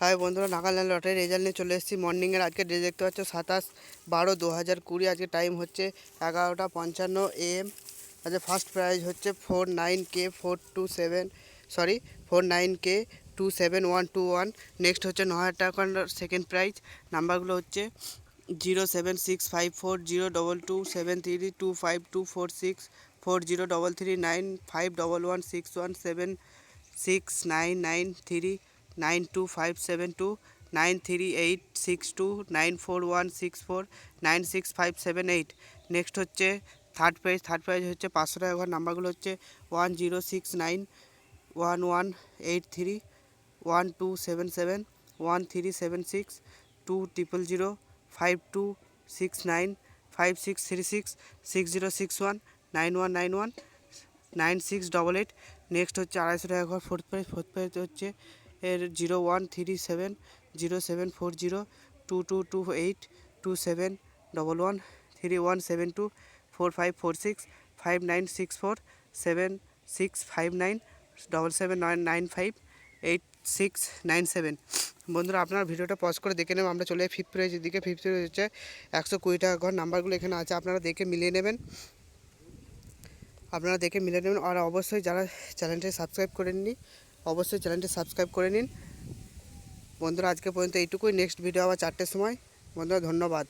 High বন্ধুরা, Nagaland lottery result নিয়ে চলে এসেছি। মর্নিংয়ের আজকে ডে দেখতে পাচ্ছ 27/12/2020। আজকে টাইম হচ্ছে 11:55 AM। আচ্ছা, ফার্স্ট প্রাইজ হচ্ছে 49K 27121। নেক্সট হচ্ছে 9,000 টাকার সেকেন্ড প্রাইজ। নাম্বারগুলো হচ্ছে 07654 02276913952469392572938629416496578। নেক্সট হচ্ছে থার্ড প্রাইজ হচ্ছে 500 টাকা ঘর। নাম্বারগুলো হচ্ছে 1016911277 1237 1266 6061 9191 9688। নেক্সট হচ্ছে 250 টাকা ঘর। ফোর্থ প্রাইজ হচ্ছে 0137 074022827113145465977958697। বন্ধুরা, আপনারা ভিডিওটা পজ করে দেখে নেবেন। আমরা চলে যাই ফিফথ প্রাইজের দিকে। ফিফথ প্রাইজ হচ্ছে 120 টাকা ঘর। নাম্বারগুলো এখানে আছে, আপনারা দেখে মিলিয়ে নেবেন। আর অবশ্যই যারা চ্যানেলটি সাবস্ক্রাইব করেননি, অবশ্যই চ্যানেলটি সাবস্ক্রাইব করে নিন। বন্ধুরা, আজকে পর্যন্ত এইটুকুই। নেক্সট ভিডিও আবার 4টের সময়। বন্ধুরা, ধন্যবাদ।